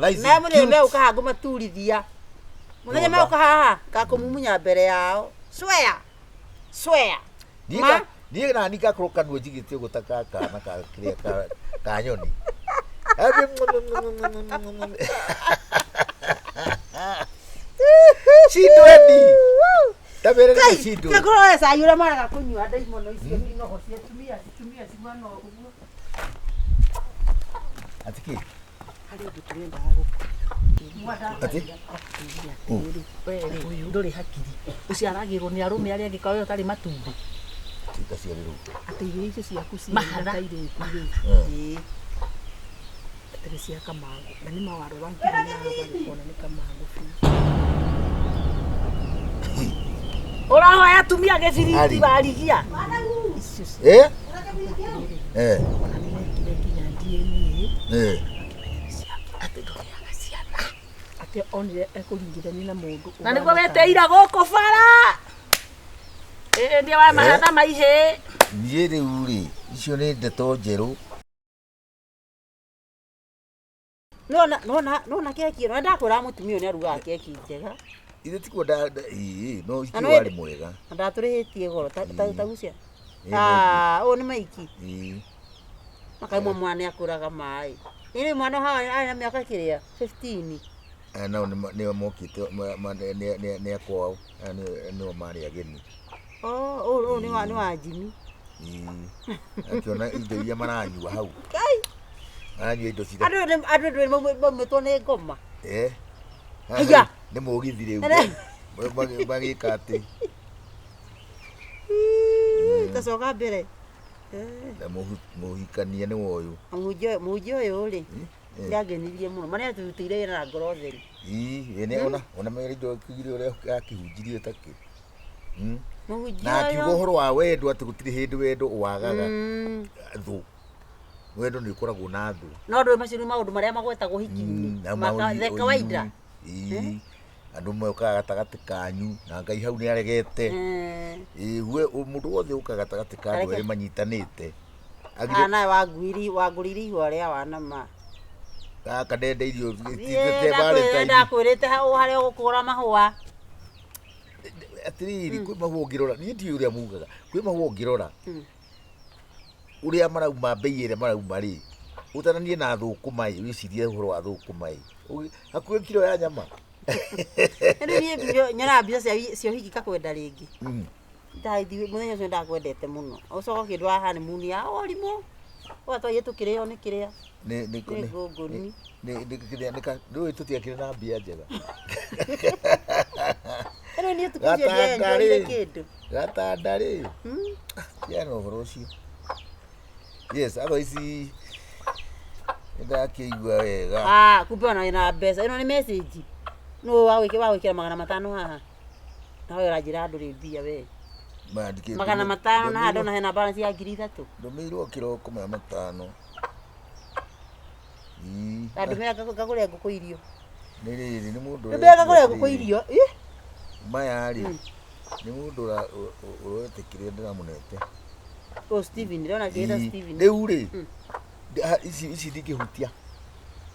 nice. Na mwe ukahaga maturithia. Muthenya me ukahaha gakumumunya mbere yao. Swear. Niĩ na nika kroka nwe jigite gutaka kana ka kiria ka nyoni. Chidweni. Tabere ni chidu. Kakoro esa yura mara gakunywa ndaimono icio inoho cia tumia cimano uguo. Atiki. Hari undu turenda hago. Ati? Uyu nduri hakiri. Ucio aragirwo ni arume aria ngikayo tari matumbi. Tika ciarirwo. Ati irio icio ciaku ci taire kire. Ati cia kamango. Na ni mawaro wangu na kuona ni kamango. Ora ya tumia gethiriti barigia. Ate onire ekuringithania na mundu. Na niguo weteira guku bara. Ndia wa mahana maihe. Niĩ rĩu rĩ, icio nĩ ndeto njerũ. Nona keki ĩno ndakwĩra mũtumia ũyũ nĩ arugaga keki njega. Ithe tikuo no icio warĩ mwega. Ndatũrĩhĩtie goro ta gucia. Ũyũ nĩ maiki. Makaimwa mwana akũraga maĩ. Nĩ mwana hawa arĩ na mĩaka kĩrĩa 15. Na nĩo mokĩte nĩ akwao nĩo marĩ ageni. Ũyũ nĩ wa Jimmy. Akiona indo iria maranyua hau. Maranyua indo cira. Andũ maumĩtwo nĩ ngoma. Haya. Nĩ mũgithi rĩu. Magĩka atĩ. Tacoka mbere. Na mũhikania nĩ woyũ. Mũhunjia ũyũ rĩ. Ndiagenirie mũno. Marĩa tutĩire wĩra na ngoro theri. Ona mĩrĩ indo kĩgire ũrĩa akĩhunjirie takĩ. Na akiuga ũhoro wa wendo atĩ gũtirĩ hĩndĩ wendo wagaga thũ. Wendo nĩ ũkoragwo na thũ. No ndũ macio nĩ maũndũ marĩa magwetagwo hiki-inĩ. The kawaida. Andũ mokaga gatagatĩ kanyu na Ngai hau nĩ aregete. Mũndũ wothe ũkaga gatagatĩ ka andũ erĩ manyitanĩte. Nawe wangũrire ihua rĩa wanama. Gaka ndendeirio ndakwĩrĩte harĩa ũgũkũgũra mahũa. Atĩrĩrĩ, kwĩ mahũa ũngĩrora, niĩ ndiũĩ ũrĩa mugaga, kwĩ mahũa ũngĩrora ũrĩa marauma mbei ĩrĩa marauma rĩ, ũtananie na thũkũma wĩcirie ũhoro wa thũkũma hakuhĩ kiro ya nyama. Niĩ nyonaga mbica cia ũhiki kakwenda rĩngĩ. Mũthenya ũcio ndakwendete mũno. Ũcoka kĩndũ wa honeymoon ya orimũ. Watwaye tũkĩrĩo nĩ kĩrĩa. Nĩ ngũngũni. Nĩ tũtiakĩrĩ na mbia njega. Niĩ tukũcio njoire kĩndũ. Gatanda rĩ. Tiana ũhoro ũcio. Yes, otherwise ndakĩigua wega. Kumbe ona wĩna mbeca. Ĩno nĩ message. Nũ wagwĩkĩra 500 haha. Na wewe ũranjĩra andũ rĩ mbia we. 500 na handũ na hena balance ya 3000. Ndũmĩirwo kĩroko 500. Ndũmĩra ngagũre ngũkũ irio. Nĩ rĩrĩ nĩ mũndũ. Ndũmĩra ngagũre ngũkũ irio. Maya rĩ. Nĩ mũndũ ũretĩkĩrĩe ndĩramũnete. Steven, ndĩrona kĩrĩa Steven. Rĩu rĩ. Ici ndingĩhutia.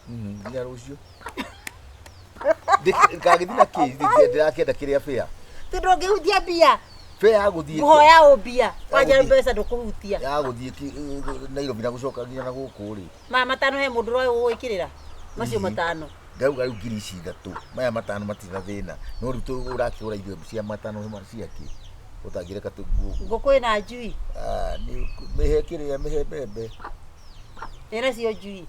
Nginya rũciũ. Ngagĩthiĩ na kĩĩ ndĩrakĩenda kĩrĩa bĩa. Ti ndũngĩhutia mbia. Bĩa ya gũthiĩ. Nguhoya ũmbia. Wanja mbeca ndũkũhutia. Ya gũthiĩ Nairobi na gũcoka nginya na gũkũ rĩ. Maya 5 he mũndũ ũrĩa ũgwĩkĩrĩra. Macio 5. Ndauga rĩu ngiri ici 3. Maya 5 matirĩ thĩna. No rĩu ũrakĩũra irio cia 5 ciake. Ũtangĩreka ngũkũ ĩna njui. Nĩ mĩhe kĩrĩa mĩhe mbembe. Ĩna cio njui.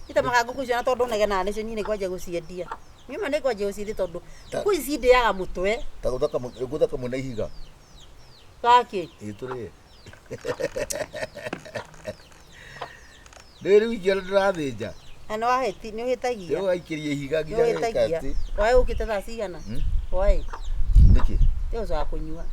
Itamaga ngũkũ icio na tondũ negena nĩcio niĩ nĩngwanja gũciendia. Nyuma nĩngwanja gũciendia tondũ ngũkũ ici ndĩaga mũtwe. Ta gũthaka mwena ihiga. Gaki. Tũrĩe. Rĩu ingĩona ndĩrathĩnja. Nĩ wahĩti nĩ ũhĩtagia. Nĩ waikĩria ihiga nginya gĩkatĩ. Wae ũkĩte thaa cigana? Wae. Nĩkĩ? Ndio za kũnyua.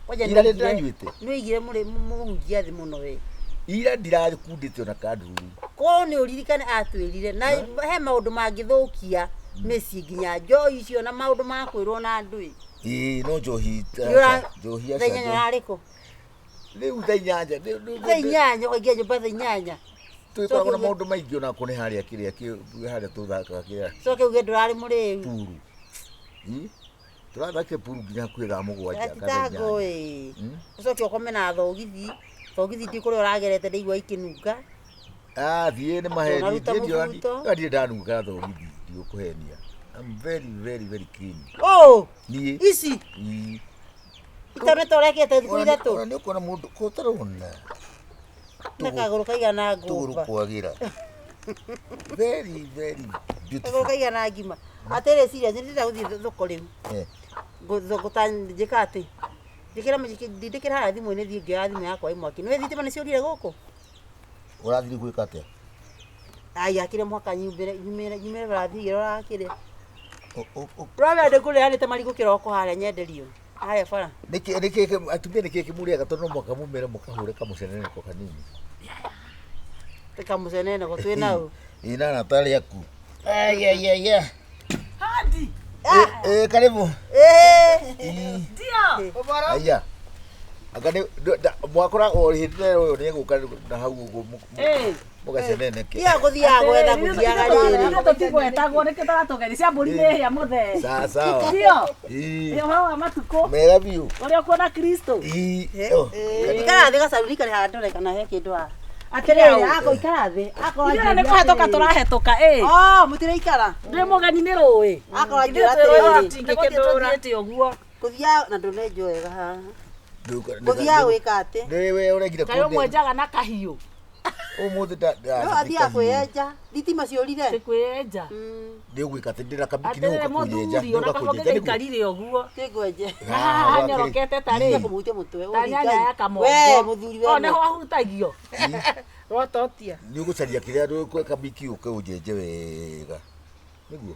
Waja nĩ ndanyuĩte. Nĩ igire mũhunjia thĩ mũno we. Ira ndirakundĩte ona kanduru. Ko nĩ ũririkane atwĩrire na he maũndũ mangĩthũkia mĩciĩ nginya njohi icio na maũndũ ma kwĩrwo na andũ. No njohi njohi aca. Thenya yarĩkũ? Rĩu thaa 8. Thaa 8 ũkaingĩa nyũmba thaa 8. Twĩkoragwo na maũndũ maingĩ ona kũnĩ harĩa kĩrĩa harĩa tũthakaga kĩrĩa. Coke uge ndũrarĩ mũrĩu. Puru. Tũrathakire puru nginya hakuhĩ thaa 7 Thitango Ucoke ũkome na thogithi. Thogithi ndi kũrĩa ũragerete ndĩigua ikĩnunga. Thiĩ nĩ maheni. Ndirĩ ndanunga thogithi ndigũkũhenia. I'm very clean. Niĩ. Ici. Itametoreke thikũ ithatũ. Nĩ ũkuona mũndũ kũtarona. Na kagũrũ kaigana ngũmba. Tũgũrũ kwagĩra. Very beautiful. Kagũrũ kaigana ngima. Atere serious ndĩrenda gũthiĩ thoko rĩu. Gũtanjĩka atĩ. Ndĩkĩra harĩa thimũ-inĩ thiĩ ngĩoya thimũ yakwa imwaki. Nĩ thitima nĩ ciũrire gũkũ? Ũrathiĩ gwĩka atĩa? Akire mwaka nyumĩre barathiĩ ũrakĩre. Rwame ndĩkũrĩanĩte marigũ kĩroko harĩa nyenderio. Haya bara. Nĩkĩ atumia nĩkĩ kĩmũrĩaga tondũ mwaka mũmere mũkahũre kamũceneneko kanini. Kamũceneneko twĩna ũ? Ina Natali yaku. Hadi. Karibu. Ndio. Aya. Akane mwakora orihitire uyu ni guka na hau ugu. Mugaceneneke. Ia guthiaga gwetha guthiaga rĩrĩ. Ndio tigwetagwo nĩ kĩtaratũgeria cia mbũri nĩ hĩa mũthee. Sawa. Ndio. Ndio hawa matukũ. Mega biũ. Ũrĩa kuona Kristo. Ikara thĩ gacaruni karĩ handũ kana he kĩndũ ha. Atĩrĩrĩ, ako ikara thĩ. Ako nĩ kũhetũka tũrahetũka mũtiraikara. Ndĩ mũgeni nĩ rũĩ. Ako njĩra atĩrĩrĩ. Tingĩkĩndũra ũguo. Gũthia na ndũnenjo wega haha. Gũthia gwĩka atĩ. Nĩwe ũregire kũndĩ. Kayo mwenjaga na kahiũ. Ũmũthĩ nda. No athia kwĩyenja. Thitima ciũrire. Kwĩyenja. Nĩ ũgwĩka atĩ ndĩra kabiki nĩ ũkũnyenja. Nĩ ũgakũnyenja nĩkarire ũguo. Kĩngwenje. Hanyorokete tarĩ. Kũmũhutia mũtwe. Ta nyanya ya kamongo. We mũthuri we. Nĩho ahutagio. Rototia. Nĩ ũgũcaria kĩrĩa ndũ kabiki ũkĩũnjenje wega. Nĩguo.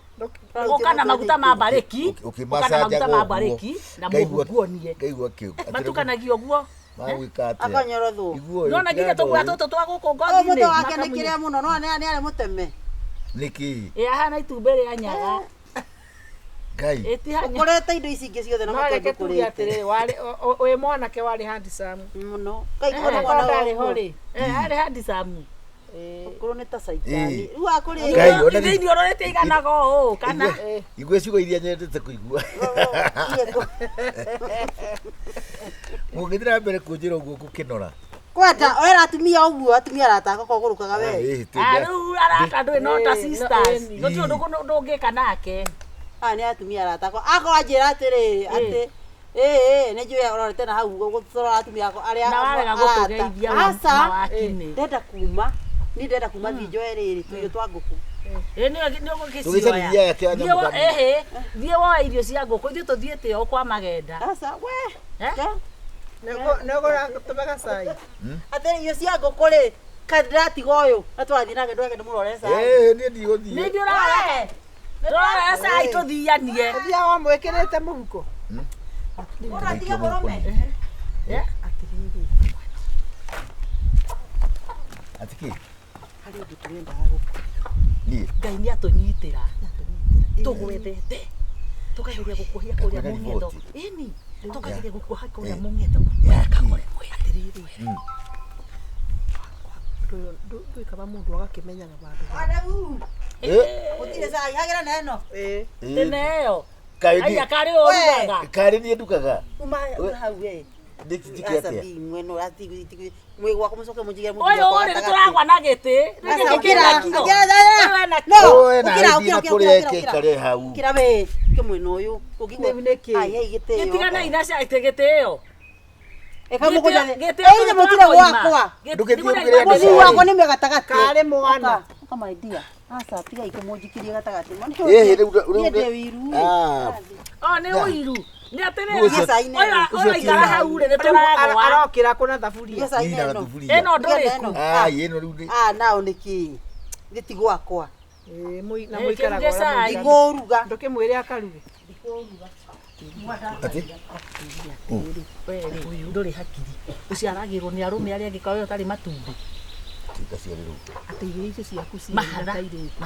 Ũka na maguta ma mbarĩki. Ũkĩmacanjaga ũguo. Na mũguonie. Ngaigua kĩu. Matukanagio ũguo. Magwĩka atĩa? Akanyorothwo. Nona nginya tũguoya tũtũ twa gũkũ ngothi-inĩ. Mũtwe wake nĩ kĩrĩa mũno no nĩ arĩ mũteme. Nĩkĩ? Hana itumbĩ rĩa nyaga. Ngai. Ũkorete indo ici ingĩ ciothe na mũtwe ũkũrĩte. Wĩ mwanake warĩ handsome. Mũno. Kaigua mwana warĩ ho rĩ. Arĩ handsome. Ũkorwo nĩ ta caitani. Rĩu akũrĩ. Thĩinĩ ũrorete iganaga ũũ kana. Igwe ciugo iria nyendete kũigua. Mũngĩthira mbere kũnjĩra ũguo gũkĩnora. Kwenda wera atumia ũguo atumia arataka kũgũrũkaga we. Rĩu arata ndũĩ no ta sisters. Gũtirĩ ũndũ ndũngĩka nake. Nĩ atumia arataka. Akorwo njĩra atĩrĩ atĩ nĩ njũĩ ũrorete na hau gũtũrora atumia arĩa na warega gũtũgeithia mawakinĩ. Ndenda kuma. Ni ndenda kuma thinjo rĩrĩ tuyo twa ngũkũ. Nĩ ũgũkĩcioya. Thiĩ woe irio cia ngũkũ ithuĩ tũthiĩte o kwa magenda. Aca we. Nĩgũra tũmega cai. Atĩ irio cia ngũkũ rĩ kandiratiga ũyũ atwathiĩ nake ndweke ndĩmũrore cai. Niĩ ndigũthiĩ. Nĩ ndĩũrore. Ndũrore cai tũthianie. Thia wa mwĩkĩrĩte mũhuko. Ũratiga mũrũme. Atĩrĩrĩ. Atiki. Harĩ ũndũ tũrendaga gũkũ. Ngai nĩ atũnyitĩra. Tũgwethete. Tũkageria gũkuohia kũrĩa mũng'etho. Ĩni. Tũkageria gũkuoha kũrĩa mũng'etho. Kamũre mwe atĩrĩrĩ. Ndũĩkaga mũndũ agakĩmenyaga bandũ. Wandahuhu. Gũtirĩ cai hagĩra na ĩno. Tene ĩyo. Aya karĩ ũrugaga. Karĩ niĩ ndugaga. Uma hau we. Ndĩkĩtikĩ atĩa. Mweno rati mwĩ gwako mũcoke mũnjigĩre mũndũ. Ũyũ ũrĩ tũragwa na gĩtĩ. Ũkĩra we kĩmwena ũyũ gĩtigana ina caite gĩtĩ ĩyo. Ĩĩ mũtire gwakwa. Mũtire wakwa nĩ megatagatĩ. Karĩ mwana. Kamaidia. Aca tiga ikũmũnjikirie gatagatĩ. Nĩ ũiru. Nĩ atĩrĩrĩ. Ũyũ aikara hau rĩ nĩtũragwa. Arokĩra kũna thaburia. Ĩno ndũrĩku. Ĩno rĩu nĩ. Nao nĩkĩ. Gĩti gwakwa. Na mũikaraga igũruga. Ndũkĩmwĩre akaruge. Ati? Ndũrĩ hakiri. Ũciaragĩrwo nĩ arũme arĩa angĩkorwo ũyũ ũtarĩ matumbĩ. Atĩ irio icio ciaku ciairĩtu.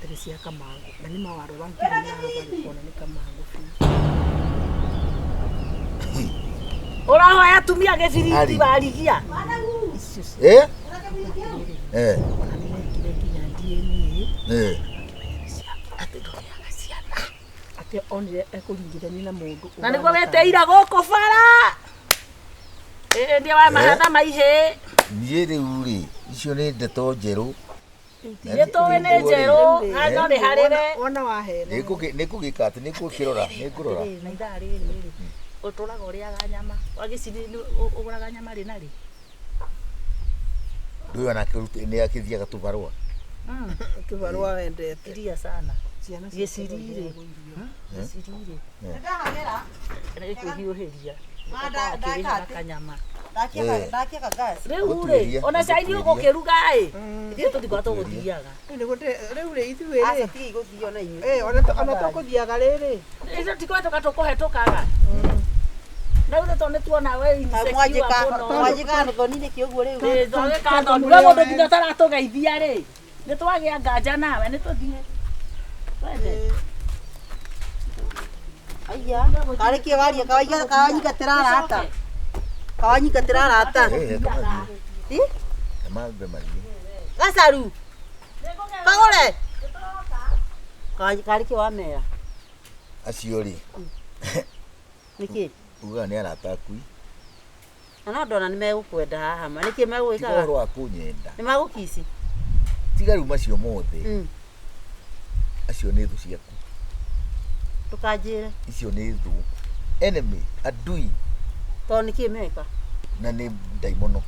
Atĩ cia kamango. Na nĩ mawarora nginya kuona nĩ kamango biũ. Ũrahoya atumia gĩbiriti barigia. Ate onire ekuringithania na mundu. Na niguo weteira guku bara. Ndio wa mahatha maihe. Niĩ rĩu rĩ, icio nĩ ndeto njerũ. Nĩtũĩ nĩ njerũ, no nĩ harĩre. Wona wahena. Nĩngũgĩka atĩ nĩngũkĩrora, nĩngũrora. Na ithaa rĩrĩ ũtũraga ũrĩaga nyama. Wagĩcini ũgũraga nyama rĩ na rĩ. Ndio anakĩruta nĩ akĩthiaga tũbarũa. Kibarua wendete. Iria sana. Gĩcirire. Gĩcirire. Ndahagera. Nĩ kwĩhiũhĩria. Ndaka kanyama. Ndakia gas. Rĩu rĩ, ona cai nĩ ũgũkĩruga ĩ. Ithuĩ tũtikoragwo tũgũthiaga. Rĩu rĩ ithuĩ rĩ. Aca tiga igũthio na inyuĩ. Ona tũkũthiaga rĩrĩ. Ithuĩ tikoretũka tũkũhetũkaga. Rĩu nĩ tuona we Mwajĩka thoni-inĩ kĩũguo rĩu. Thondeka thoni. We mũndũ nginya taratũgeithia rĩ. Nĩ twagĩa nganja nawe nĩ tũthiĩ. Aya, kareke waria kawanyingatĩra arata. Kawanyingatĩra arata. Kamambe marigũ. Gacaru. Kagũre. Kareke wamera. Acio rĩ. Nĩkĩ? Uga nĩ arata akui. Na no ndona nĩ megũkwenda haha ma. Nĩkĩ megũgĩkaga? Ũhoro wa kũnyenda. Nĩ magũkici. Tiga rĩu macio mothe. Acio nĩ thũ ciaku. Tukanjĩre. Icio nĩ thũ. Enemy, adui. Tondũ nĩkĩ meka? Na nĩ ndaimono.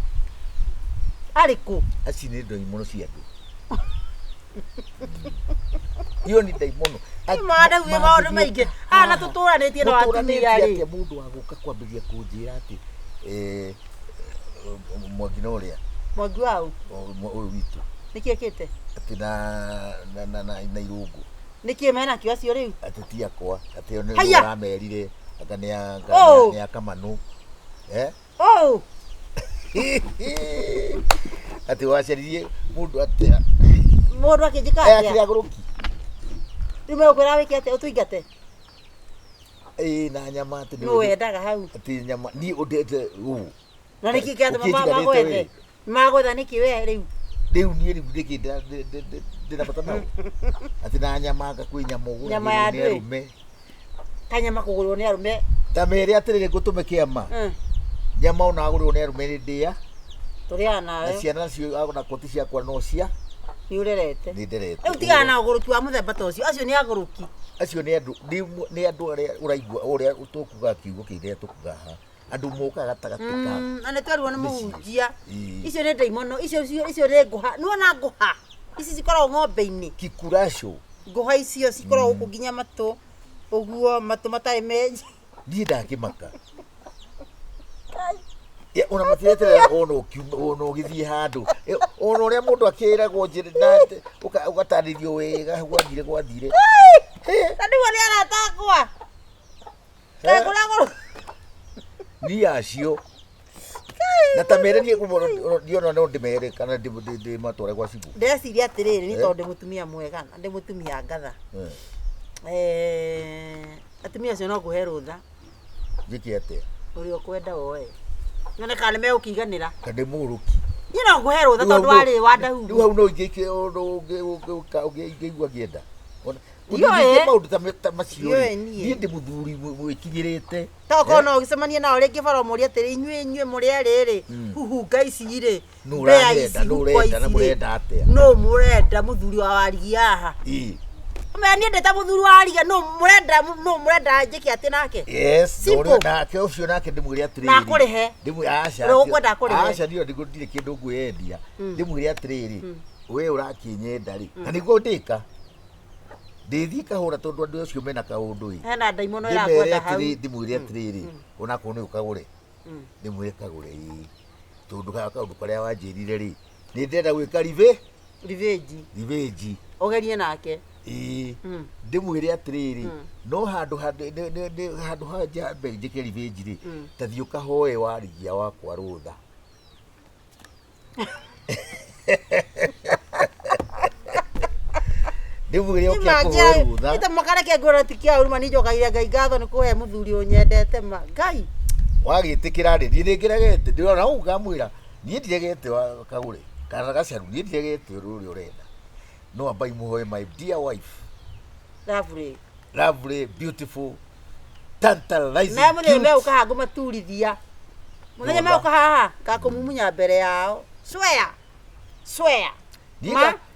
Arĩkũ? Aci nĩ ndaimono cia andũ. Iyo nĩ ndaimono. Mada uwe maũndũ maingĩ. Na tũtũranĩtie na atumia rĩ. Mũndũ wa gũka kwambĩrĩria kũnjĩra atĩ Mwangi na ũrĩa. Mwangi wau? Ũyũ witũ. Nĩkĩ ekĩte? Atĩ na irũngũ. Nĩkĩ mena kĩo acio rĩu? Atĩ ti akwa. Atĩ nĩ ũramerire. Anga nĩ akamanũ. Atĩ wacaririe mũndũ atĩa. Mũndũ akĩnjĩka atĩa? Atĩ agũrũki. Rĩu megũkwĩra wĩke atĩa ũtũingate? Na nyama atĩ nĩ wendaga hau. Atĩ nyama niĩ ũndete ũũ. Na nĩkĩ kĩatũma magwethe? Magwetha nĩkĩ we rĩu? Rĩu niĩ rĩu nĩkĩ ndĩna bata nao. Atĩ na nyama kwĩ nyama ũguo. Nyama ya andũ. Kanyama kũgũrĩrwo nĩ arũme. Ta mere atĩrĩrĩ ngũtũme kĩama. Nyama ona agũrĩrwo nĩ arũme nĩ ndĩa. Tũrĩaga nawe. Na ciana cio na koti ciakwa no cia. Nĩ ũrerete. Nĩ nderete. Rĩu tigana na ũgũrũki wa mũthemba ta ũcio. Acio nĩ agũrũki. Acio nĩ andũ arĩa ũraigua ũrĩa tũkuga kiugo kĩrĩa tũkuga haha. Andũ mokaga gatagatĩ ka. Na nĩ twarirwo nĩ mũhunjia. Icio nĩ ndaimono. Icio nĩ ngũha. Nĩwona ngũha. Ici cikoragwo ng'ombe-inĩ. Kikuraco. Ngũha icio cikoragwo gũkũ nginya matũ. Ũguo matũ matarĩ menji. Niĩ ndakĩmaka. Ona matireterera ona ũgĩthiĩ handũ. Ona ũrĩa mũndũ akĩragwo njĩra ũgatarĩrio wega gwathire. Na nĩguo nĩ arata akwa. Niĩ acio. Na ta mere niĩ ndiona no ndĩmere kana ndĩmatware gwa cibũ. Ndeciria atĩrĩrĩ nĩ tondũ ndĩ mũtumia mwega na ndĩ mũtumia ngatha. Atumia acio no kũhe rũtha. Njĩke atĩa? Ũrĩa ũkwenda woe. Nyone kana nĩ megũkĩiganĩra. Kana mũrũki. Niĩ no ngũhe rũtha tondũ warĩ Wandahuhu. Rĩu hau no ingĩke ũndũ ũngĩigua ngĩenda. Ndiũĩ maũndũ ta macio. Niĩ ndĩ mũthuri mwĩkinyĩrĩte. Toko no ũgĩcemania nao rĩngĩ bara ũmũria atĩrĩ inyuĩ mũrĩ rĩrĩ. Huhunga ici rĩ. Nũrenda na mũrenda atĩa. No mũrenda mũthuri wa warigi haha. Niĩ ndĩ ta mũthuri wa warigi no mũrenda njĩke atĩ nake. Yes. Nake ũcio nake ndĩmwĩre atĩrĩrĩ. Na kũrĩhe. Aca. Ũkwenda kũrĩhe. Aca ndirĩ kĩndũ ngwĩendia. Ndĩmwĩre atĩrĩrĩ. We ũrakĩnyenda rĩ. Na nĩguo ndĩka. Ndĩthiĩ kahũra tondũ andũ acio mena kaũndũ ĩ. Hena ndaimono ĩrakwenda hau. Ndĩmwĩre atĩrĩrĩ. Ona akorwo nĩ ũkagũre. Ndĩmwĩre kagũre ĩ. Tondũ kaũndũ karĩa wanjĩrire rĩ. Nĩ ndĩrenda gwĩka revenge. Ũgerie nake. Ndĩmwĩre atĩrĩrĩ. No handũ hanja mbere njĩke revenge rĩ. Ta thiĩ ũkahoe warigia wakwa rũtha. Ndĩmwĩre ũkĩa kũhoe rũtha. Ita makareke ngũra tikia uruma nĩ njokaire Ngai ngatho nĩ kũhe mũthuri ũnyendete ma. Ngai. Wagĩtĩkĩra rĩ, niĩ nĩngeregete. Ndĩrona hau ngamwĩra Niĩ ndiregete wa Kagure. Kana gacaru niĩ ndiregete ũrĩa ũrenda. No ambai muhoe my dear wife. Lovely, beautiful, tantalizing. Na mũthenya me ukahangu maturithia. Mũthenya me ukahaha gakumumunya mbere yao. Swear.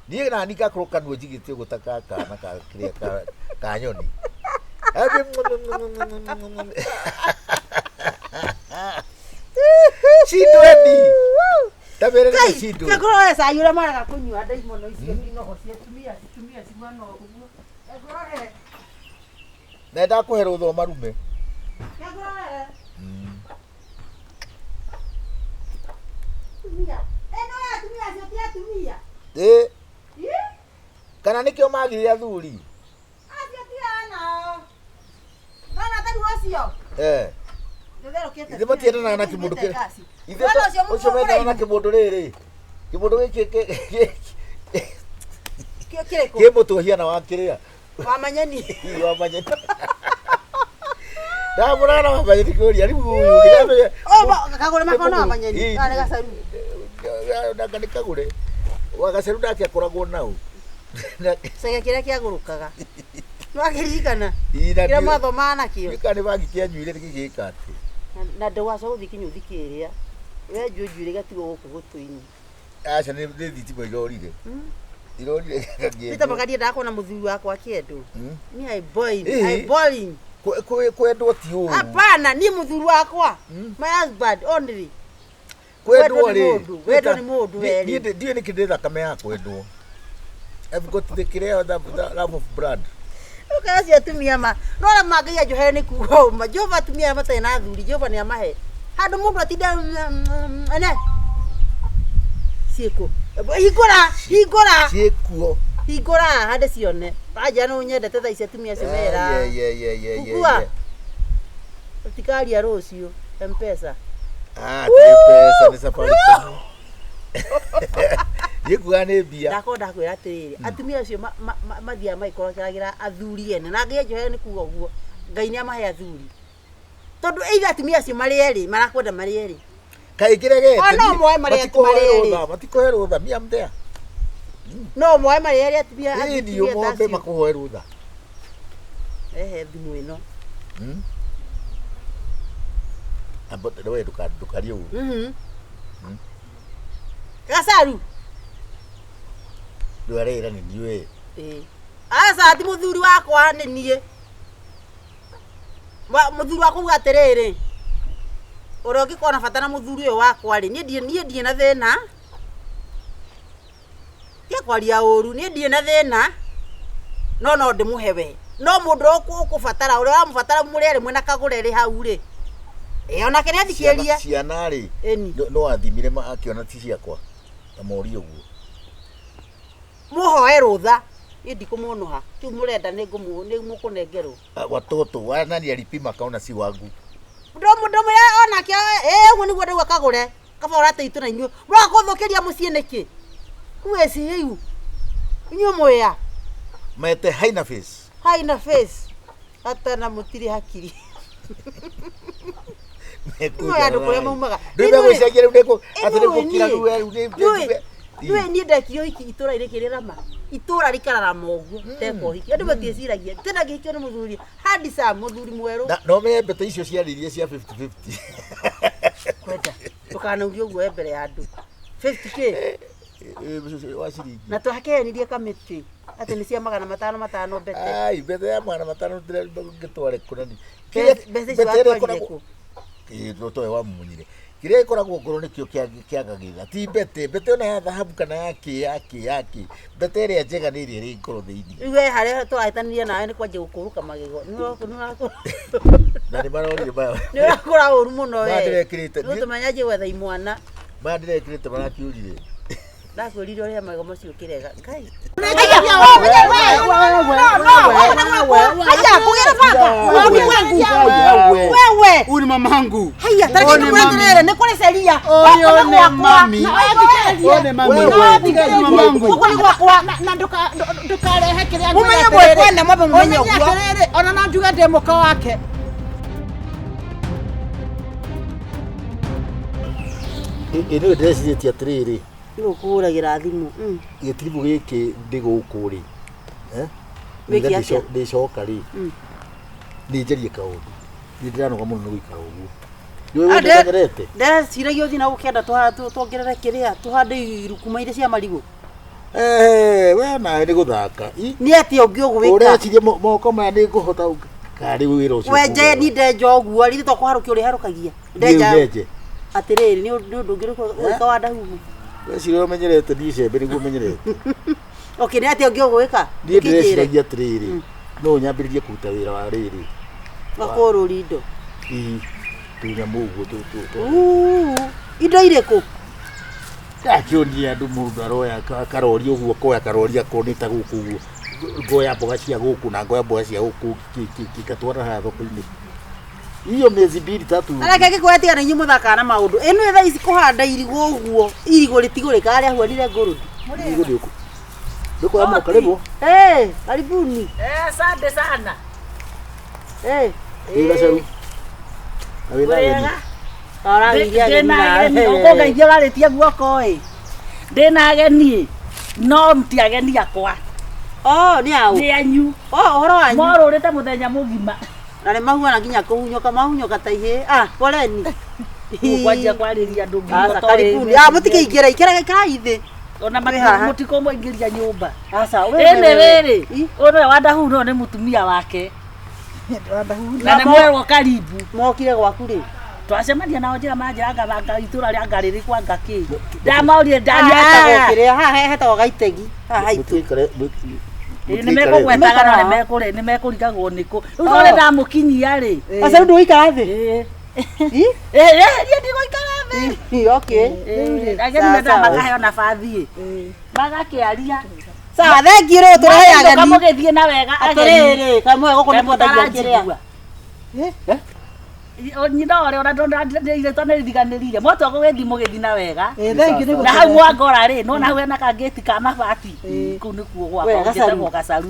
Niĩ na nika krokanwo njigĩte gũtaka kana ka kĩrĩa ka nyoni. Shindweni. Tabere shindwe. Tegoro sa yura mara kunywa ndaimono icio inoho cia tumia cimano ũguo. Tegoro. Nenda kũhe rũtho marume. Tegoro. Tumia. No tumia cio tia tumia. Kana nikio magire athuri. Acio tia nao. Nona tari wacio. Ithe matiendana na kĩmũndũ kĩrĩ. Ithe ũcio mendana na kĩmũndũ rĩrĩ. Kĩmũndũ gĩkĩ kĩmũtũhiana wa kĩrĩa. Wa manyeni. Wa manyeni. Da murana wa manyeni kũria rĩu ũyũ. Kagure makona wa manyeni. Nĩ gacaru. Ndaka nĩ Kagure. Wa gacaru ndake akoragwo nao. Sega kĩrĩa kĩagũrũkaga. Nĩwakĩririkana? Kĩrĩa mathoma nakĩo. Gĩka nĩ bangi kĩanyuire gĩgĩka atĩ. Na ndũgacoka gũthiĩ kĩnyũthi kĩrĩa. We njuĩre gatigwo gũkũ gũtũ-inĩ. Aca nĩ thitima irorire. Irorire gagĩe. Nĩtamakaria ndakuona mũthuri wakwa kĩendũ. Ni boiling. Kwendwo ti ũũ. Hapana, ni mũthuri wakwa. My husband only. Kwendwo rĩ. Wendwo nĩ mũndũ weri. Ndiĩ nĩ kĩndĩ thakame ya kwendwo. I've got the care the love of blood. Ukacia tumia ma. No na magai njohere ni kuo. Ma Jehova tumia mata na thuri. Jehova ni amahe. Handu mundu atinda ene. Cieko. Hingora. Ciekuo. Hingora hande cione. Aja no nyendete tha icio tumia cio mera. Yeah. Utikaria rocio. M-Pesa. M-Pesa ni Safaricom. Yekuga nĩ mbia. Ndakonda kwĩra atĩrĩrĩ, atumia acio mathia maikoragĩra athuri ene. Na ngai njohere nĩ kuga ũguo. Ngai nĩ amahe athuri. Tondũ either atumia acio marĩ erĩ, marakwenda marĩ erĩ. Kaĩ kĩregete. No moe marĩ erĩ. Matikohe rũtha, mia mtea. No moe marĩ erĩ atumia. Ndio moe makuhoe rũtha. Ehe thimũ ĩno. Ambote wewe dukario. Gacaru. Ndwarĩra nĩ niĩ. Aca ti mũthuri wakwa nĩ niĩ. Mũthuri wakwa uga atĩrĩrĩ. Ũrĩa ũngĩkorwo na bata na mũthuri ũyũ wakwa rĩ, niĩ ndiĩ na thĩna. Tia kwaria ũru, niĩ ndiĩ na thĩna. No ndĩmũhe we. No mũndũ ũkũbatara ũrĩa wamũbatara mũrĩ erĩ mwena Kagure rĩ hau rĩ. Onake nĩ athikĩria. Ciana rĩ. No athimire akĩona ti ciakwa. Ta mori ũguo. Muhoe rũtha. Niĩ ndikũmũnũha. Kĩu mũrenda nĩ mũkũnengerwo. Watoto wanani alipima kaona si wangu. Ndomo ya onake ũguo nĩguo ndauga Kagure. Kaba ũrateitwo na inyuĩ. Mũrakũthũkĩria mũciĩ nĩkĩ? Kuweci rĩu. Inyuĩ mũya. Mete haina face. Haina face. Hata na mũtiri hakiri. Mũya andũ kũrĩa maumaga. Ndũmbe gũcenjia rĩu nĩkũ atĩrĩ gũkira rĩu Nĩwe niĩ ndekio hiki itũra irĩkĩrĩra ma. Itũra rikararama ũguo. Teko hiki. Andũ matieciragia. Tena gĩkio nĩ mũthuri. Hadi saa mũthuri mwerũ. No mbete icio ciaririe cia 50-50. Kwenda. Ndũkanaurie ũguo mbere ya andũ. 50k. Wa ciringi. Na twakenirie kamĩtĩ. Atĩ nĩ cia 500 mbete. Ai, mbete ya 500 ndĩretware kũnani. Mbete icio atwarire kũ? Ndotoe wa munyire. Kĩrĩa ikoragwo ngoro nĩkĩo kĩagagĩra. Ti mbete ona ya thahabu kana yake. Mbete ĩrĩa njega nĩ ĩrĩa ĩrĩ ngoro thĩinĩ. Rĩu harĩa tũrahĩtanĩria nawe nĩ kwanjia gũkũrũka magego. Na nĩ marorire maya. Nĩ ũrakũra ũru mũno we. Mandirekĩrĩte. Nĩ tũmenyaje gwetha imwana. Mandirekĩrĩte marakiurire. Ndakwĩrire ũrĩa magego macio kĩrega. Kai. Wewe. Uni mamangu. Haya, tariki kuendelea ni kule seria. Oyo ni mami. One mami. Mamangu. Uko ni kwa na ndukarehe kiria umenye bwe kwenda mwabe mumenye uguo. Ona na njuga ndemuka wake. Ino ndĩreciria atĩrĩrĩ. Nĩgũkũhũragĩra thimũ. Gĩtirimu gĩkĩ ndĩ gũkũ rĩ. Wĩkĩ atĩa? Ndĩcoka rĩ. Nĩnjarie kaũndũ. Nĩndĩranoga mũno nĩ gũikara ũguo. Ndĩreciria ndeciragia ũthiĩ na gũkĩenda tuongerere kĩrĩa tũhande irukuma iria cia marigũ. We nawe nĩ gũthaka. Nĩ atĩa ũngĩ ũgũĩka? Ũreciria moko maya nĩ ngũhota karĩ wĩra ũcio. Wenje ni ndenja ũguo rĩu tũkũharũkia ũrĩa harũkagia. Ndenja. Atĩrĩrĩ nĩ ũndũ ũngĩ ũgwĩka Wandahuhu. Weciria ũmenyerete ndicembe nĩguo ũmenyerete. Okay, nĩ atĩa ũngĩ ũgwĩka? Niĩ ndĩreciria atĩrĩrĩ. No nyambĩrĩrie kũruta wĩra wa rĩrĩ. Wakũrũri indo. Tũnyamũ ũguo indo irĩkũ? Ndakĩonia andũ mũndũ aroya karori ũguo koya karori akonĩta gũkũ ũguo. Ngoya mboga cia gũkũ na ngoya mboga cia gũkũ kĩgatwara haha thoko-inĩ. Iyo mĩezi 2-3. Areke ngĩkwĩra tiga na inyuĩ mũthakaga na maũndũ. Ĩno thaa ici kũhanda irigũ ũguo. Irigũ rĩtigũrĩka harĩa huanire ngũrũdi. Irigũ rĩũkũ. Ndĩkwaya mũno karibu. Karibuni. Asante sana. Gacaru. Wega. Ndĩna ageni ũkũngeithia ũrarĩtia guoko ndĩna ageni no ti ageni akwa. Nĩ au? Nĩ anyu. Ũhoro wanyu? Morũrĩte mũthenya mũgima. Na nĩ mahuana nginya kũhunyũka ta ihĩ. Poleni. Kwanjia kwarĩria andũ ngĩko to karibuni. Mũtikĩingĩra ikĩrai thĩ. Ona mũtikũmũingĩria nyũmba. Ĩnĩ rĩrĩ ũyũ Wandahuhu no nĩ mũtumia wake. Na nĩ mwerwo karibu. Mokire gwaku rĩ? Twacemania nao njĩra manjĩra itũra rĩa Ngarĩrĩ kwa Ngakĩ. Ndamaũrire ndaniatagwo haha hetagwo Gaitegi. Haha haitũ. Nĩmekũgwetaga no nĩmekũrigagwo nĩkũ. Rĩu no ndamũkinyia rĩ. Aca ndũ ũikara thĩ? Niĩ ndigũikara thĩ. Okay. Ageni menda makaheo nabathi magakĩaria. Sawa thengi rĩu tũrehe ageni. Kamũgĩthiĩ na wega ageni. Atĩrĩrĩ kamwe gũkũ nĩ mwendagia kĩrĩa. Nyina ũrĩa ona ndonire twanĩriganĩrire motwa gũgĩthi mũgĩthi na wega. Thengi nĩ Na hau mwangora rĩ no na hau hena kangĩti ka mabati. Kũu nĩkuo gwakwa njĩtagwo Gacaru.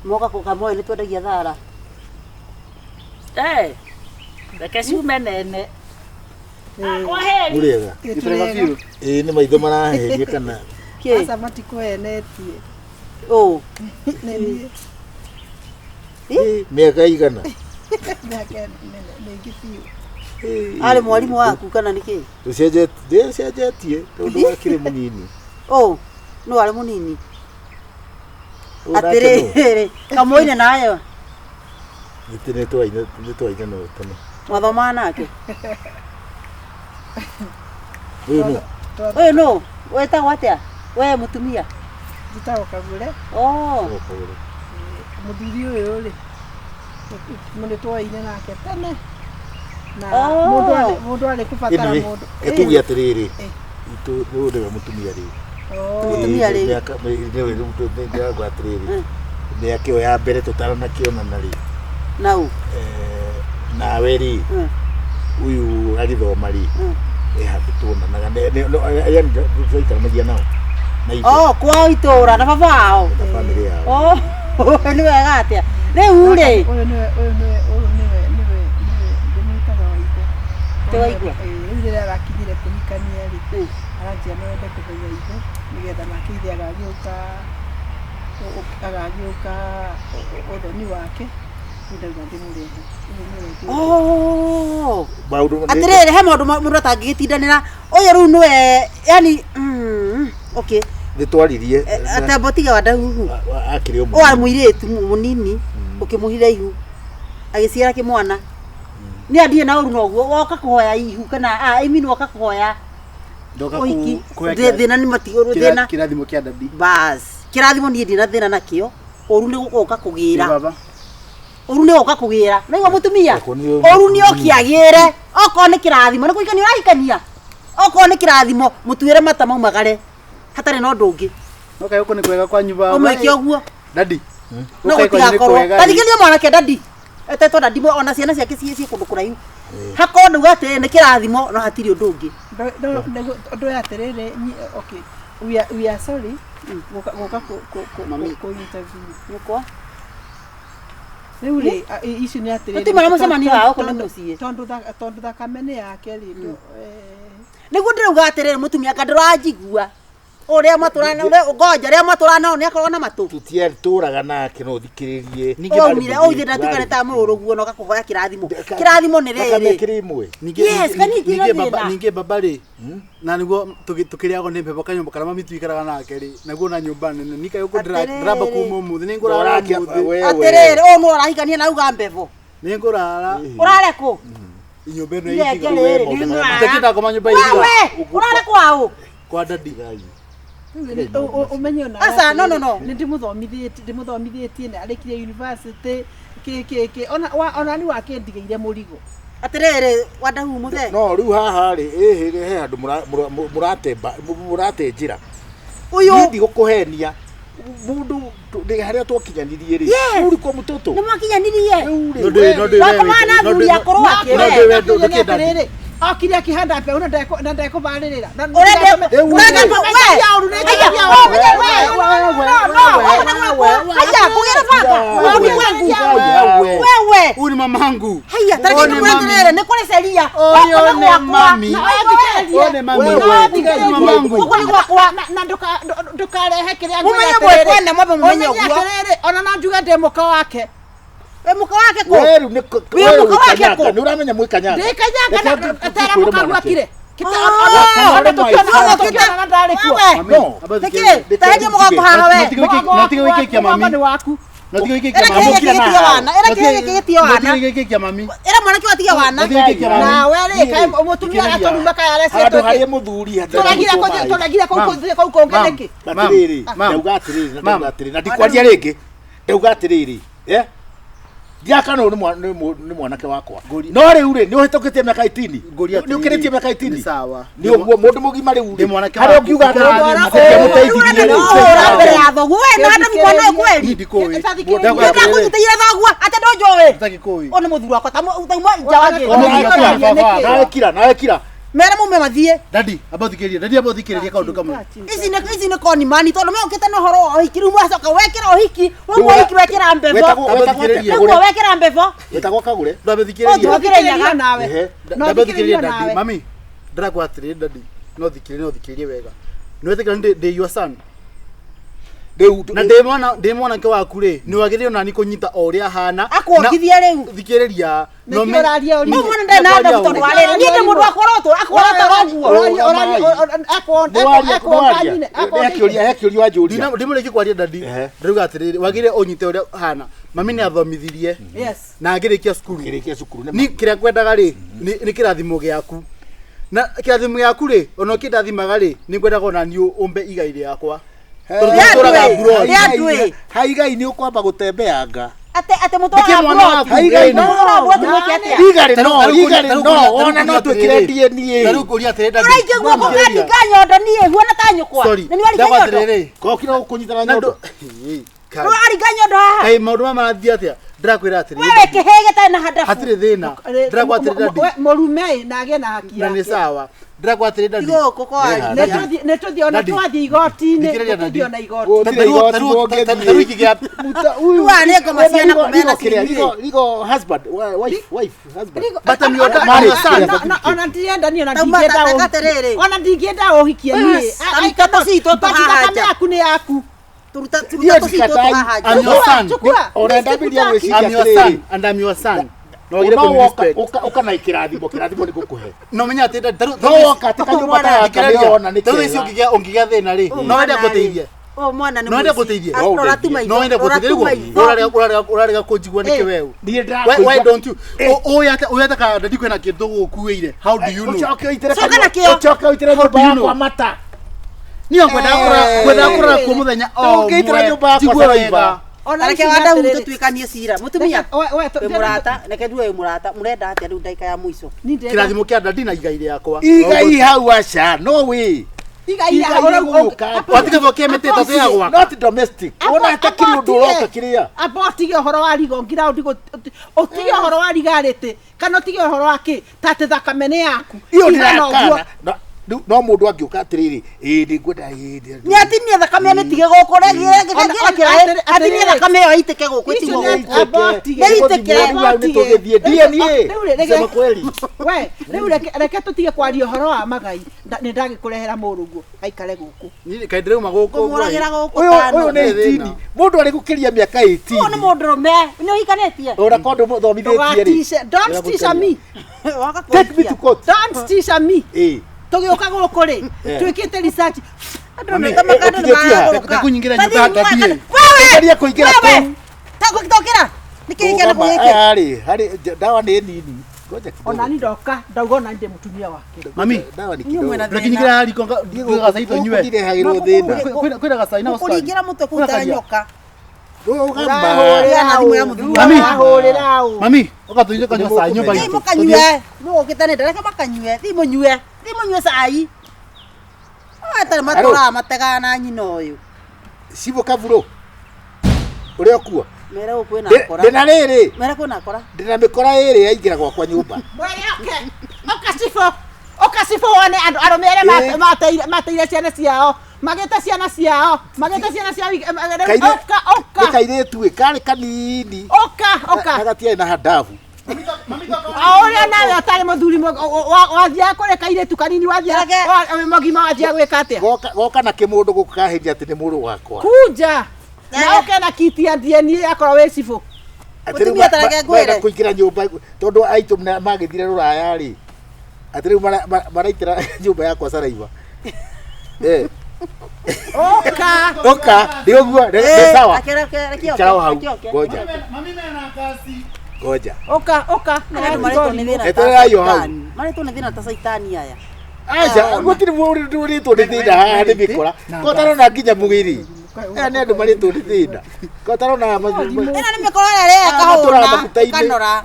Moka kũkamwe nĩ twendagia thara. Reke ciume nene. Mũrĩega. Nĩ maitho maraheria kana. Aca matikũhenetie. Mĩaka igana. Arĩ mwarimũ waku kana nĩkĩ? Tũcenjetie tondũ wakĩrĩ mũnini. Nũ arĩ mũnini? Atĩrĩrĩ kamũine nayo. Nĩ twaina no tene. Mwathomaga nake? Ũyũ nũ? Wĩtagwo atĩa? We mũtumia? Njĩtagwo Kagure. Mũthuri ũyũ rĩ nĩ twaine nake tene. Na mũndũ arĩ kũbatara mũndũ. Tuge atĩrĩrĩ. Ũyũ nĩwe mũtumia rĩ. Mũtumia rĩ. Ndĩragwa atĩrĩrĩ. Mĩaka ĩyo ya mbere tũtaranakĩonana rĩ. Nau? Nawe rĩ. Ũyũ agĩthoma rĩ. Happy tuonanaga tũikaranagia nao. Kwao itũra na baba wao. Na bamĩrĩ yao. Nĩ wega atĩa? Rĩu rĩ. Ũyũ nĩwe ndĩmwĩtaga Waigũ. Waigũ. Rĩu rĩrĩa arakinyire kũhikania rĩ aranjia no ende kũmenya ithe nĩgetha nake ithe agagĩũka ũthoni wake ndauga ndĩmũrehe. Atĩrĩrĩ he maũndũ mũndũ atangĩgĩtindanĩra ũyũ rĩu nĩwe yani okay. Nĩtwaririe atembo tiga Wandahuhu akĩrĩ ũyũ arĩ mũirĩtu mũnini ũkĩmũhire ihu agĩciara kĩmwana nĩ andiĩ na ũru noguo woka kũhoya ihu kana ĩmi woka kũhoya ũhiki thĩna nĩ matigũrũ thĩna kĩrathimo kĩa dadi bas kĩrathimo niĩ ndina thĩna nakĩo ũru nĩ gũka kũgĩra ũru nĩ gũka kũgĩra naigua mũtumia ũru nĩ ũkĩagĩre okorwo nĩ kĩrathimo nĩ kũikania ũrahikania okorwo nĩ kĩrathimo mũtuĩre mata maumagare hatarĩ na ũndũ ũngĩ no kaĩ ũko nĩ kwega kwa nyumba ũmwĩke ũguo dadi no gũtigakorwo tathikĩria mwanake dadi etetwo dadi ona ciana ciake ciĩ kũndũ kũraihu hakorwo ndauga atĩ nĩ kĩrathimo no hatirĩ ũndũ ũngĩ ũndũ ya atĩrĩrĩ okay we are sorry gũka interview nĩkwa rĩu rĩ ici nĩ atĩrĩrĩ ũtimara mũcemanio wao kũnĩ mũciĩ tondũ thakame nĩ yake rĩ Niguo ndirauga atiriri mutumia ngandurajigua. Uria maturana uria ngoja ria maturana ni akorwo na matu. Tutiaturaga nake no thikiririe. Ningi oige ndatukane ta muruguo no gakuhoya kirathimo. Kirathimo ni riri. Ningi babari. Na niguo tukiriago ni mbebo kanyumba kana mami tuikaraga nake ri. Naguo na nyumba nene nika yuko draba kuma muthi ni ngurara. Atiriri no arahikania na uga mbebo. Ni ngurara. Urare ku? Nyumba no ikiga. Utakita kwa nyumba ikiga. Urare kwao. Kwa dadi. Umenye ona asa no ndimuthomithitie ni arikire university ona ni wakendigeire murigo atiriri Wandahuhu muthe no riu haha ri he handu muratenjira uyu ndi gukuhenia mundu ndi haria twakinyanirie ri uri kwa mutoto ni mwakinyanirie no wakomana thuri akorwo akire akiri akihanda pe una ndeko baririra wewe uri mamangu haya tariki kuendelea ni kule seria oyo ne mami one mami mamangu na ndukarehe kiria mumenye kwenda mwabe mumenye uguo ona nanjuga ndemuka wake muka wake ko weru ni muka wake ko ni uramenya mwikanyanga ndikanyanga atara muka gwakire Diaka no ni mwanake wakwa. No riu ri ni uhitukitie miaka 18. Ni ukiritie miaka 18. Ni sawa. Ni uguo mundu mugima riu. Ni mwanake wakwa. Hari ukiuga muteithirie. Mbere ya thogu we na nda mwana kweli. Ndikoi. Ndaka kunyitira thogu ate ndojowe. Ndakikoi. Ona muthuru wakwa ta njawa Nawekira. Mera mume mathie. Dadi, abathikiriria kaundu kamwe. Ici ni koni mani tondu me ukite no horo o hiki ru mwacoka wekira o hiki wo hiki wekira mbefo wo wekira mbefo wetagwo Kagure ndwathikiriria nawe ndabathikiriria dadi mami ndirakwatire dadi no thikiririe wega no thikira ndi your son na ndemona ke waku ri ni wagire ona ni kunyita oria hana akwongithia riu thikiriria no me oraria no mwana ndena nda tondu wa rero ni mundu akorotwo hekiuria wanjuria ndimureki kwaria dadi ndiruga atiriri wagire unyite oria hana mami ni athomithirie na ngirikia cukuru ni kiria kwendaga ri ni kirathimo giaku na kirathimo giaku ri ona kindathimaga ri ni kwendaga ona ni umbe igai riakwa haigai ni ukwamba gutembeanga ate mutwara bro haigai no ona no twikire DNA taru kuria tere dadi uraije guo kokani ganyondo nie huona tanyukwa ni wali ganyondo kokira kunyitana nyondo no ari ganyondo hey maundu marathia atia ndirakwira atiri wewe kihege tana hadafu hatire thina ndirakwatire dadi murume na age na haki yake na ni sawa ndirakwatire dadi igo kokoi netuthi ona twathi igoti-ini tuthiona igoti taru ikigia muta huyu wane kama siana kumena ligo husband wife husband bata mioda mari sana ona ndienda ni ona ndingienda uhikie ni aikata sito to haja yaku ni yaku turuta sito to haja unaenda bidia wesi and I'm your son no gire ku respect ukana ikirathimo ni gukuhe no menya ati no katika nyumba ta yakaliona ni taru icio ungigia thina ri no wenda guteithia o mwana ni no wenda guteithia no wenda guteithia urarega kunjigua niki wewe why don't you oyata ka ndadi kwena kindu gukuire how do you know uchoke uitire nyumba yakwa mata niyo kwenda kura ku muthenya ukitira nyumba yakwa wega ona ke Wandahuhu tutwikanie cira mutumia we murata neke duwe murata murenda atia riu ndaika ya muico kirathimo kia ndadi na igai yakwa igai hau acha no we igai watika voke mete tatu ya gwa not domestic ona atakiri undu uroka kiria abortige horo wa rigo ngira ndigo otige horo wa rigarite kana otige horo wake tate thakame ni yaku iyo ndirakana no mundu angiuka atiriri ndi ngwenda ni atinie thakame ni tige guku atinie thakame yo itike guku itigo ni itike ni tugithie DNA sema kweli we reke tutige kwaria horo wa magai ni ndagikurehera murungu aikare guku ni kaindire maguku muragira guku uyu ni 18 mundu ari gukiria miaka 18 ni mundu me ni uikanetie ora kondo thomithietie ri don't teach me take me to court don't teach me tugioka guku ri twikite research kunyingira nyumba hatathie karia kuingira tu takukitokera nikigena kuyeke hari dawa ni nini ngoja kidogo ona ni ndoka ndauona ndi mutumia wake mami dawa ni kidogo unakinyingira hali konga ndio gasaito nywe ndire hagirwo thina kwira gasaina hospital kuringira mutwe kutara nyoka mami ukatuire kanywa saa nyumba hii mukanywe mugitane ndareka makanywe thimunywe sai atari matora mategana nyino uyu sibo kavuro uri okua mera ukwena akora ndina riri mera kwena akora ndina mikora iri yaingira gwakwa nyumba mwere okasifo wane aromere mateire ciana ciao mageta ciana ciao oka kaire tu kale kanini oka agatia na hadavu aoria nawe atari muthuri wathia kore kaire tu kanini wathia mogima wathia gwika atia goka na kimundu gukahiria ati ni muru wakwa kuja na oke na kiti ya DNA akora we sifo mutumia tarake gwere kuingira nyumba tondu aitu magithire ruraya ri atiri maraitira nyumba yakwa saraiva oka ndio guo ni sawa chao hau ngoja mami mena kasi ngoja oka na marito ni thina etera yo hau marito ni thina ta saitani aya aja gutiri muri to ni thina haha ni mikora kotaro na nginya mugiri ni andu mari to ni thina kotaro na mazumba ina ni mikora ria kahona kanora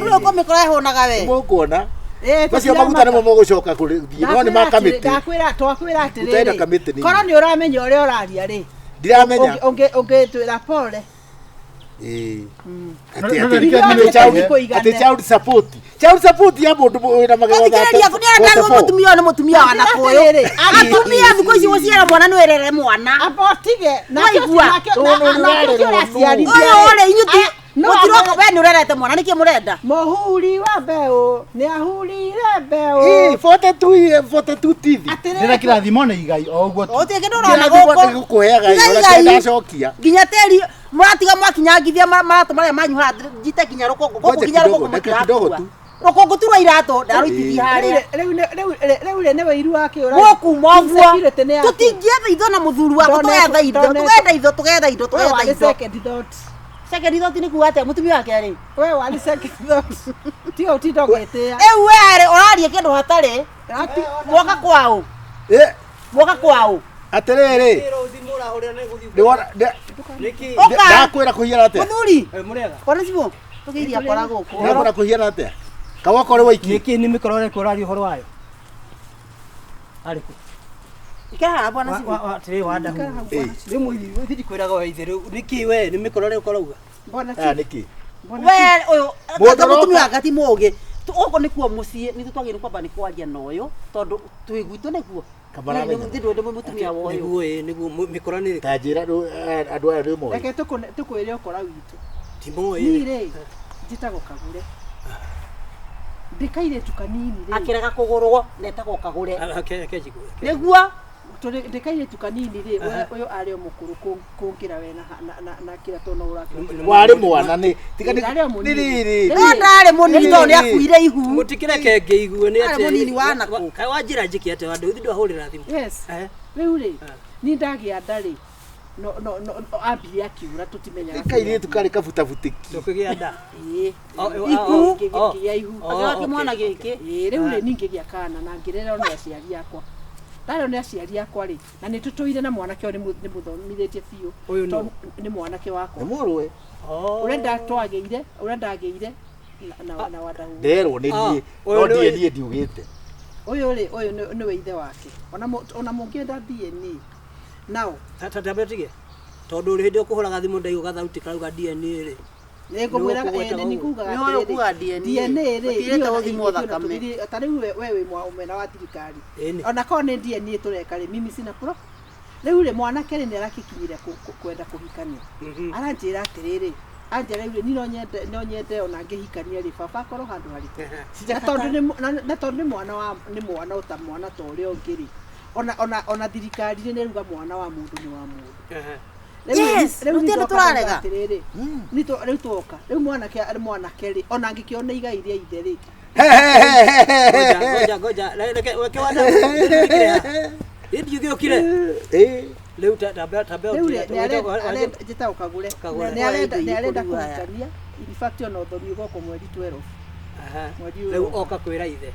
uri ko mikora honaga we mukuona bacio maguta nimo mugucoka kuri no ni makamiti twakwira atiri utaenda kamiti ni kora ni uramenya uri uraria ri ndiramenya onge twira pole ati child support ya mundu wina magego thaka mutumia ni mutumia wana koyo atumia thiko ici guciara mwana no erere mwana abotige na igua ore inyuti mutiroko we ni urerete mwana niki murenda muhuri wa mbeu ni ahurire mbeu 42 tithi ndira kirathimo na igai oguo otige ndorona goko gukuheaga ora ndacokia ginya teri muratiga mwakinyangithia maratu maria manyuha njite kinya rukongo goko ginya rukongo kidogo tu rukongo turwa irato ndaruitithia haria riu ne wairu wake ura goku mwavua tutingietha itho na muthuri wako tugetha indo second thought ni kuate mutumia wake ari we wali second thought tio titogetea we ari orarie kindu hatari mwoka kwao atiriri ndakwira kuhiana atia muthuri kona sibo tugiria kora guku ndakwira kuhiana atia kawako ri waiki niki ni mikorore kurario horo wayo ariku ikahana bwana sibo atiri wanda ni muiri thiri kwiraga wa ithiru niki we ni mikorore ukorauga bwana niki we uyu mutumia wakati mugi oko ni kuo mucie ni tutwagire kwamba ni kwaria noyo tondu twigwitu niguo ndio ndio mutumia woyo niguo mikorani tajira andu aya rimo reke tukwire ukora witu timo ire njitagwo Kagure ndikaire tukanini ri akirega kugurwo netagwo Kagure akejiku niguo ndikaire tukanini ri uyu ari mukuru kungira we na kira tono urake wari mwana ni tigani riri ndari munini to ni akuire ihu mutikire kenge ihu ni ati munini wana ku kai wajira njiki ati wandu thindo ahurira thimu yes riu ri ni ndagia ndari no ambia akiura tutimenya kaire tukari kafuta futiki tukigia nda ihu ya ihu agaki mwana giki riu ri ningi gia kana na ngirera no aciari akwa ndaro ni aciari akwa ri na ni tutuire na mwanake o ni muthomithitie biu ni mwanake wakwa ni murwe urenda twageire na Wandahuhu nderwo ni nie no nie ndiugite uyu ni we ithe wake ona mungienda DNA nao tatabetige tondu ri hindi ukuhuraga thimu ndai ugathauti karauga DNA ri Nego mwira ni kuga Nyo kuga DNA ri guthimo thakame tariu wewe mwena wa thirikari ona kone DNA tureka ri mimi sina pro riu ri mwana keri ni arakikinyire kwenda kuhikania aranjira atiriri anjira riu ni no nyende ona ngihikania ri baba koro handu hari na tondu ni mwana uta mwana to uri ongiri ona thirikari ni ruga mwana wa mundu ni wa mundu Yes, rutero turarega. Nito riu tuoka. Riu mwana keri ona ngikiona iga iria itherite. Goja. Weke wada. Hindi yugiokire. Riu tabia. Jita ukagure. Ni arenda kuhikania. In fact ono thomi goko mweri 12. Riu oka kwira ithe.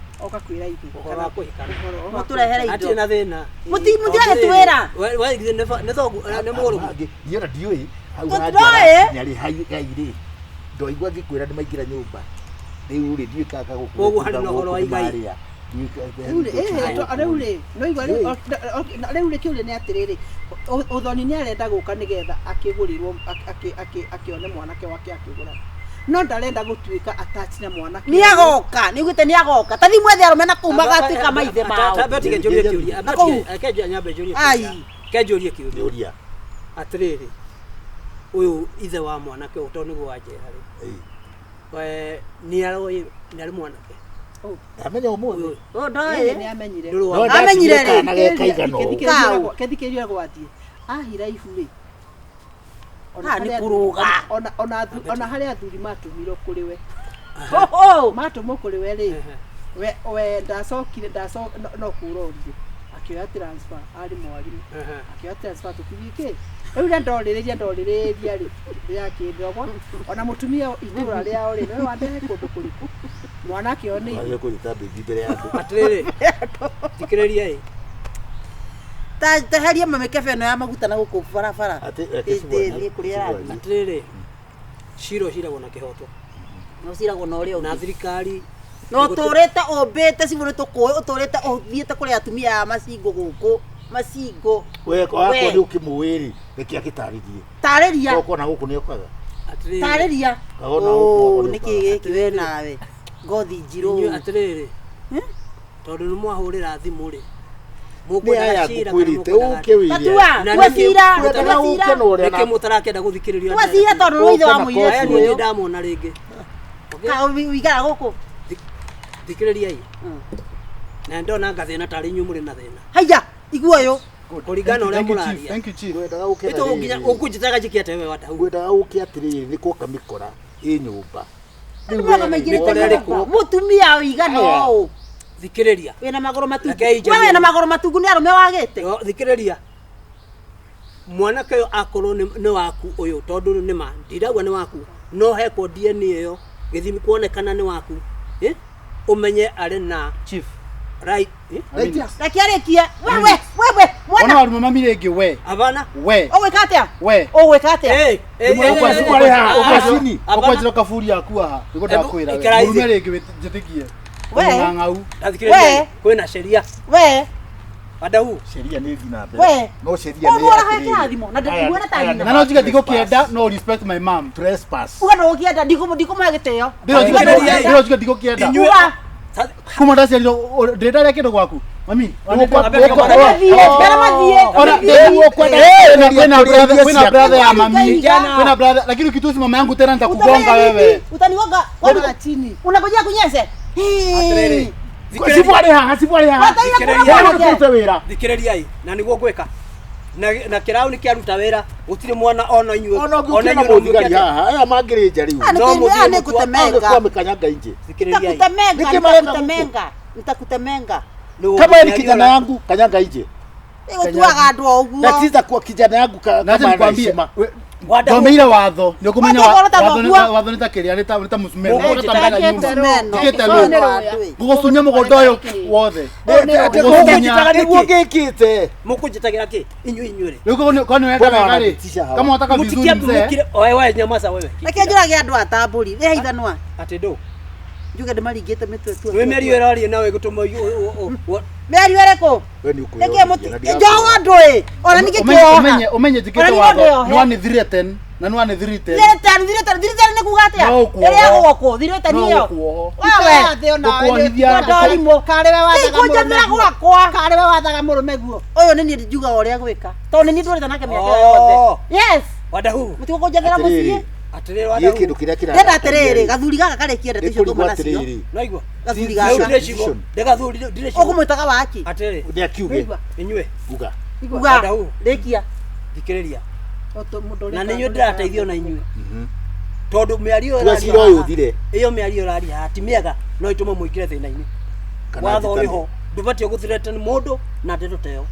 Kana kuhikana. Muturehera indo. Ati na thina. Mutirage twira. Wa ne thogu ne muguru. Ndiona ndioi. Ni ari haire. Ndoigwa ngikwira ni maingira nyumba. Riu ri ndiikaga gukura. Koguo hari no horo wa igai. Riu ri kiuria ni atiriri uthoni ni arenda guka nigetha akigurirwo akione mwanake wake akigura no ndarenda gutuika attach na mwanake ni agoka niguite ni agoka tathi mwethe arumena kumaga atika maithe mao tabetige njurie kiuria abetige nyambe njurie ai kenjurie kiuria atiriri uyu ithe wa mwanake uto ni gwanje hari we ni ari mwanake amenya umuthi ndoi ni amenyire amenyire ri kethikiria gwathie ahira iburi ni kuruga ona hari athuri matumiro kuri we matumo kuri we ri we ndacokire no kurorire akioya transfer ari mwarimu akioya transfer tukibike riu ndoririria ri yakindogwa ona mutumia itura riao ri we wandehe kundu kuriku mwanake one age kurita bibi mbere yangu atiriri tikiriria i taheria mamekebe no ya maguta na guku barabara ati kuria atiriri shiro na kihoto no ciragwo no ri na thirikari no turete ombete cibure tukuwe uturete uthiete kuri atumia ya macingo guku macingo we kwa ni ukimwiri niki agitaririe tariria uko na guku ni okaga atiriri tariria niki giki we nawe ngothi njiru atiriri tondu ni mwahurira thimu ri mukwenda cira kwirite ukiwiria twacira niki mutarakenda guthikiriria twacira tondu ruithe wa muire ni ndamona ringi ka wigara guku thikiriria i na ndona ngathina tari nyumuri na thina haya iguoyo kuringana uria muraria Thank you chief. wendaga ukira ito nginya ukunjitaga jikiate we wata wendaga ukiatiriri ni kuoka mikora i nyumba mutumia wigana o thikiriria wena magoro matungu wewe na magoro matungu ni arume wagite thikiriria mwanake yo akorwo ni waku uyu tondu ni ma ndiragwa ni waku no heko DNA yo githimi kuonekana ni waku umenye ari na Chief. right rakiarekia wewe Ona warume mamire ngi we. abana We. owekatia We. owekatia ukwari ha ukasini Okwajira kaburi yaku aha. Niko ndakwira we. Murume ringi witikie. We. Ngangau. thikiriria kwina sheria we Wandahuhu sheria ni thina mbere we no sheria ni ora hata thimo na ndikuona tani Na no tiga kienda no respect my mom. trespass ugana ukienda ndiko magiteo Ndio tiga kienda. uga Kuma ndasi ndenda reke ndo gwaku. Mami, mathie kwena brother ya mami. Kwena brother lakini ukitusi mama yangu tena nitakugonga wewe. Utanigonga kwa chini unangojea kunyese sibwari ha thikiriria i na niguo gwika na kirau ni kiaruta wira gutire mwana ona inyu ona muthigari haha aya mangirija riu no muthigari kutemenga kwa mikanyanga inje thikiriria i nitakutemenga kama ni kijana yangu kanyanga inje utuaga andu oguo natiza kwa kijana yangu kama anakwambia Domeira watho ndio kumenya watho nitakiria nita musumeno nitambana nyumba kitelo gugusunya mugondo uyu wothe niguo gikite mukujitagira ki inyu ri riko kwani wenda gari kama unataka vizuri mzee wewe nyamaza wewe akenjurage andu atamburi we haithanwa ati ndo njuge ndimaringite mitwe tu we meri werari nawe gutuma meri wereko we ni ukuyo njoga ndui ona nike kioha umenye jikite watho ni one threaten Na no ane 310. Thiretani ni kuga atia. Ere goko, thiretani yo. Wewe thio na ndorimo kare we wathaga murume gwakwa. Kare we wathaga murume guo. Uyu ni ni njugaga uria gwika. To ni ni ndureta nake miaka yothe. Yes. Wandahuhu. Mutiko kunjathira mucie. Atiriri Wandahuhu. Kindu kiria kira. Ndenda atiriri, gathuri gaka kare kiende ticio tuma nacio. Naigua. Gathuri gaka. Ndagathuri ndirecio. Ukumwitaga waki. Atiriri. Ndi akiuge. Inyue. Uga. Uga. Ndekia. Thikiriria. Na Na ninyu ndirateithio na inyue. Tondu miario Twacira uyu uthire. Iyo miario rari hati miega no itume muikire thina-ini. Watho riho ndubatie guthireta mundu na ndeto teo.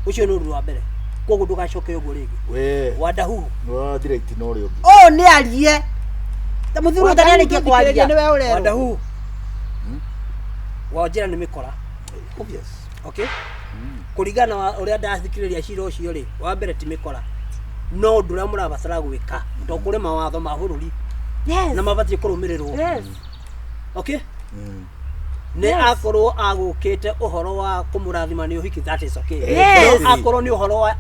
Ucio ni undu wa mbere. Koguo ndugacoke uguo ringi. We. Wandahuhu. No direct no ri ungi. Oh ni arie. Ta muthuru ndani arikia kwaria. Ni wewe urero. Wandahuhu. Wajira ni mikora. Obvious. Okay? Kuringana na uria ndathikiriria cira ucio ri, wa mbere ti mikora. No ndura murabatara gwika. To kuri mawatho ma bururi. Yes. Na mabatie kurumirirwo. Yes. Okay? Ne akorwo agukite uhoro wa kumurathima ni uhiki, that is okay. Yes. Akorwo ni uhoro wa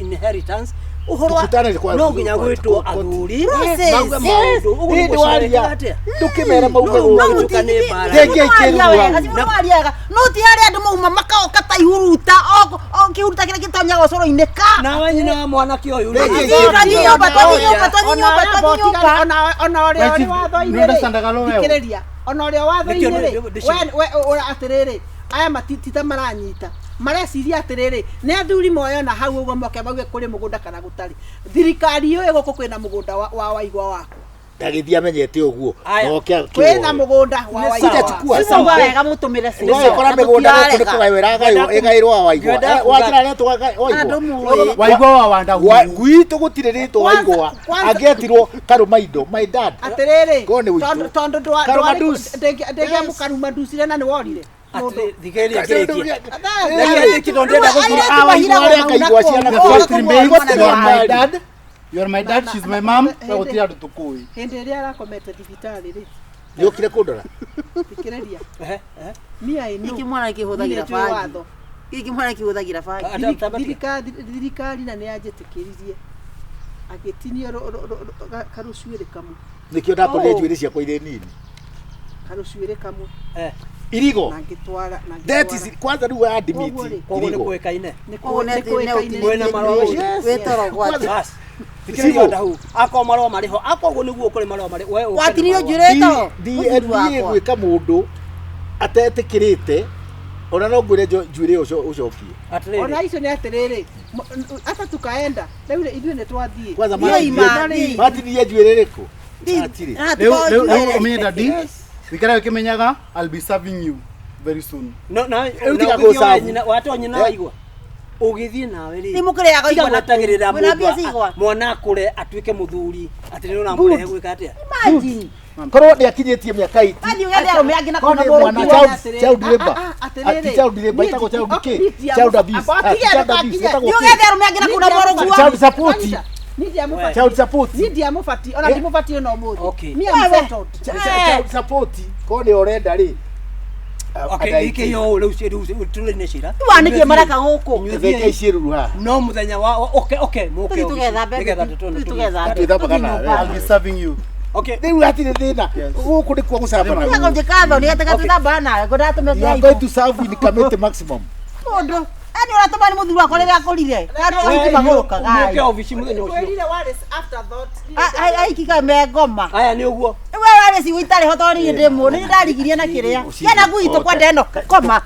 inheritance uhoro no nginya gwitwo athuri mauga maundu uguo waria ndukimera mauga ukane bara ndenge ikirwa no ti ari andu mauma makaoka ta ihuruta o kihuruta kile kitonyaga ucoro-ini ka na wanyina mwana kio yuri ona ore watho-ini thikiriria ona ore watho-ini we atiriri aya matitita maranyita mareciria atiriri ne athuri moyo na hau uguo moke bauge kuri mugunda kana gutari thirikari yo ego kwina mugunda wa waigwa wako ndagithia menyete uguo noke kwina mugunda wa waigwa sasa wega mutumire sisi no ikora migunda kuri kugaira gairwo wa waigwa wajira ne to waigwa waigwa wa Wandahuhu gwitu gutiririto waigwa agetirwo karumaindo my dad atiriri tondu ndege mukaruma ndusire na ni worire thikeria You are my dad, she's my mom. Gutira ndutukui. Hindi ria arakomete thibitari ri. Yokire kundora. Thikiriria. Mia ino. Iki mwana kihuthagira bangi. Iki mwana kihuthagira bangi. Thirikari na ni anjitikiririe. Agitinio karucuire kamu. Nikio ndakonye njuire ciakwa ire nini. Karucuire kamu. Irigo. Na ngitwara that is kwanza ndio admit. Koguo ni kuikaine. Ni kuikaine. Mwena marwa wetoro gwati. Thikiriria Wandahuhu akwa marwa mariho akwa uguo niguo kuri marwa mari we watirio njureto DNA gwika mundu atetikirite ona no ngure njuire ucokie ona icio ni atiriri ata tukaenda riu ithuĩ nĩ twathiĩ kwanza matinie njuire riku atiri leo umenye dadi wikara ukimenyaga I'll be serving you very soon no na watu nyina waigwa ugithie nawe ri nimukire yaga igwa natagirira mwana akure atuike muthuri atiriro na murehe gwika atia imagine korwo ndi akinyetie miaka 8 hadi ugathi arume angina kona mwana child labor child labor itako child k child abuse ugathi arume angina kona moro child support child support nidi amufati ona ndimufati no muthi mia settled child support kone orenda ri okay ike yo leo tule ne shira wanike maraka guku theke iciru ha no muthenya wa okay muke tugetha I'll be serving you okay riu atire thina guku ndi kwa gucamba na ngo jikatho ni ataka tutamba na ngo ndatume ya going to serve in committee maximum ondo ani uratuma ni muthuru akore ya korire kado wiki maguruka gai muke office muthenya ucio kwirire wale after that ai kika me ngoma aya ni uguo we wale si witare hotori ndi mu ni ndarigirie na kiria yana gwito kwa ndeno koma